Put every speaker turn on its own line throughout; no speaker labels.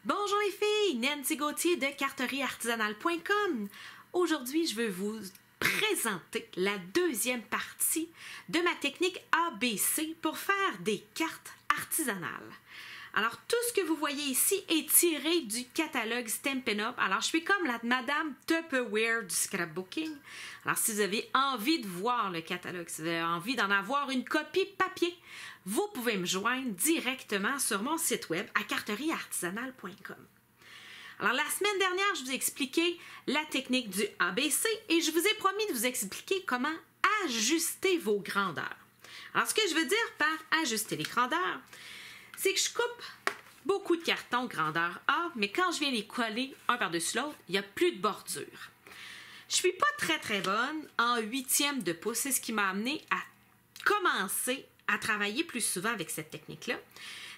Bonjour les filles, Nancy Gauthier de carterieartisanale.com. Aujourd'hui, je veux vous présenter la deuxième partie de ma technique ABC pour faire des cartes artisanales. Alors, tout ce que vous voyez ici est tiré du catalogue Stampin' Up. Alors, je suis comme la Madame Tupperware du scrapbooking. Alors, si vous avez envie de voir le catalogue, si vous avez envie d'en avoir une copie papier, vous pouvez me joindre directement sur mon site web à carterieartisanale.com. Alors, la semaine dernière, je vous ai expliqué la technique du ABC et je vous ai promis de vous expliquer comment ajuster vos grandeurs. Alors, ce que je veux dire par ajuster les grandeurs, c'est que je coupe beaucoup de cartons grandeur A, mais quand je viens les coller un par-dessus l'autre, il n'y a plus de bordure. Je ne suis pas très bonne en 1/8 de pouce. C'est ce qui m'a amené à commencer à travailler plus souvent avec cette technique-là.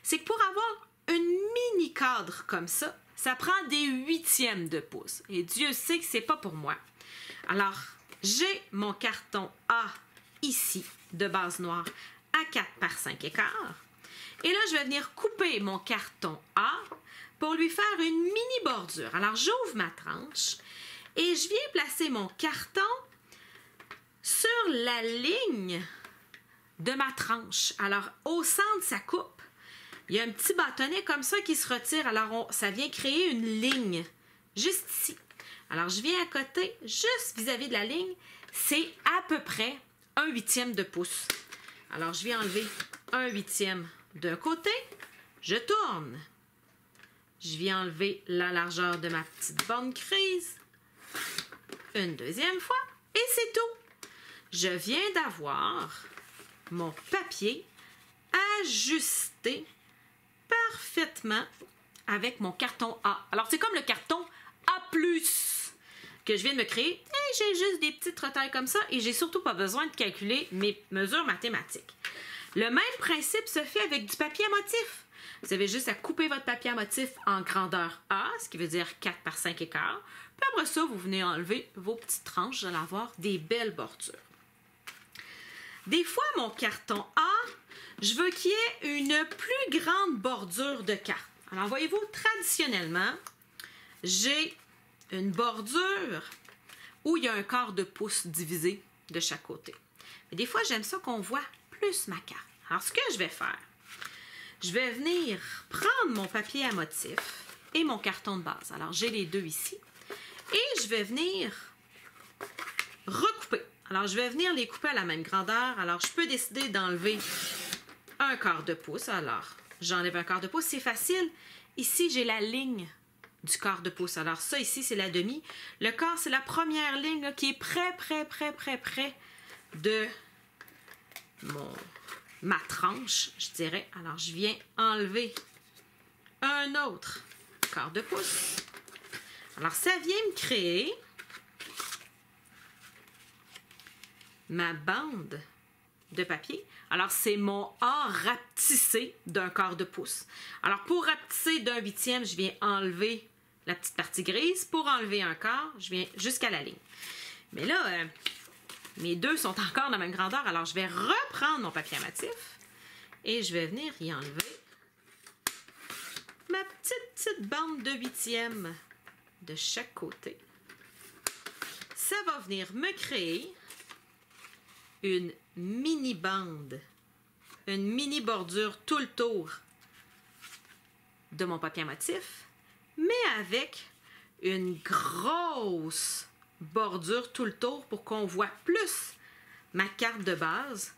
C'est que pour avoir une mini cadre comme ça, ça prend des 1/8 de pouce. Et Dieu sait que c'est pas pour moi. Alors, j'ai mon carton A ici, de base noire, à 4 par 5 écarts. Et là, je vais venir couper mon carton A pour lui faire une mini bordure. Alors, j'ouvre ma tranche et je viens placer mon carton sur la ligne de ma tranche. Alors, au centre de sa coupe, il y a un petit bâtonnet comme ça qui se retire. Alors, ça vient créer une ligne juste ici. Alors, je viens à côté, juste vis-à-vis de la ligne. C'est à peu près 1/8 de pouce. Alors, je viens enlever 1/8 d'un côté. Je tourne. Je viens enlever la largeur de ma petite borne grise. Une deuxième fois. Et c'est tout. Je viens d'avoir mon papier ajusté parfaitement avec mon carton A. Alors, c'est comme le carton A+, que je viens de me créer. Et j'ai juste des petites retailles comme ça et j'ai surtout pas besoin de calculer mes mesures mathématiques. Le même principe se fait avec du papier à motif. Vous avez juste à couper votre papier à motif en grandeur A, ce qui veut dire 4 par 5 écarts. Puis après ça, vous venez enlever vos petites tranches. Vous allez avoir des belles bordures. Des fois, mon carton A, je veux qu'il y ait une plus grande bordure de carte. Alors, voyez-vous, traditionnellement, j'ai une bordure où il y a un quart de pouce divisé de chaque côté. Mais des fois, j'aime ça qu'on voit plus ma carte. Alors, ce que je vais faire, je vais venir prendre mon papier à motif et mon carton de base. Alors, j'ai les deux ici. Et je vais venir recouper. Alors, je vais venir les couper à la même grandeur. Alors, je peux décider d'enlever un quart de pouce. Alors, j'enlève un quart de pouce. C'est facile. Ici, j'ai la ligne du quart de pouce. Alors, ça ici, c'est la demi. Le quart, c'est la première ligne là, qui est près de ma tranche, je dirais. Alors, je viens enlever un autre quart de pouce. Alors, ça vient me créer ma bande de papier. Alors, c'est mon A rapetissé d'un quart de pouce. Alors, pour rapetisser d'1/8, je viens enlever la petite partie grise. Pour enlever un quart, je viens jusqu'à la ligne. Mais là, mes deux sont encore de la même grandeur. Alors, je vais reprendre mon papier à motif et je vais venir y enlever ma petite bande de 1/8 de chaque côté. Ça va venir me créer une mini bande, une mini bordure tout le tour de mon papier à motif, mais avec une grosse bordure tout le tour pour qu'on voit plus ma carte de base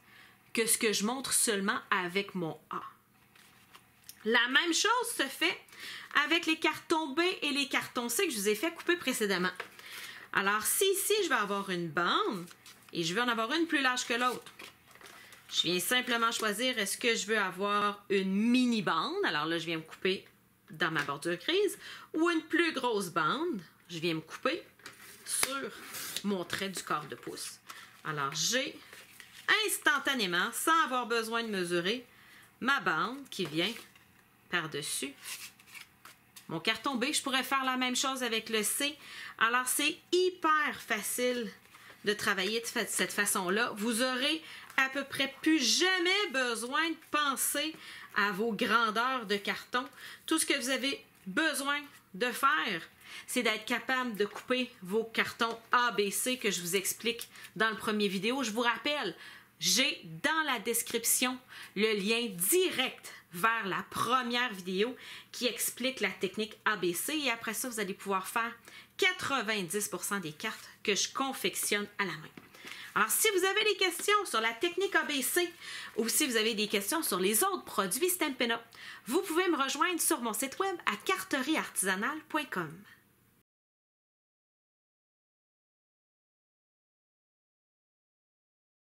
que ce que je montre seulement avec mon A. La même chose se fait avec les cartons B et les cartons C que je vous ai fait couper précédemment. Alors, si ici, je vais avoir une bande et je veux en avoir une plus large que l'autre, je viens simplement choisir est-ce que je veux avoir une mini bande. Alors là, je viens me couper dans ma bordure grise ou une plus grosse bande. Je viens me couper sur mon trait du quart de pouce. Alors, j'ai instantanément, sans avoir besoin de mesurer, ma bande qui vient par-dessus mon carton B. Je pourrais faire la même chose avec le C. Alors, c'est hyper facile de travailler de cette façon-là. Vous aurez à peu près plus jamais besoin de penser à vos grandeurs de carton. Tout ce que vous avez besoin de faire, c'est d'être capable de couper vos cartons ABC que je vous explique dans le premier vidéo. Je vous rappelle, j'ai dans la description le lien direct vers la première vidéo qui explique la technique ABC et après ça, vous allez pouvoir faire 90% des cartes que je confectionne à la main. Alors, si vous avez des questions sur la technique ABC ou si vous avez des questions sur les autres produits Stampin' Up!, vous pouvez me rejoindre sur mon site web à carterieartisanale.com.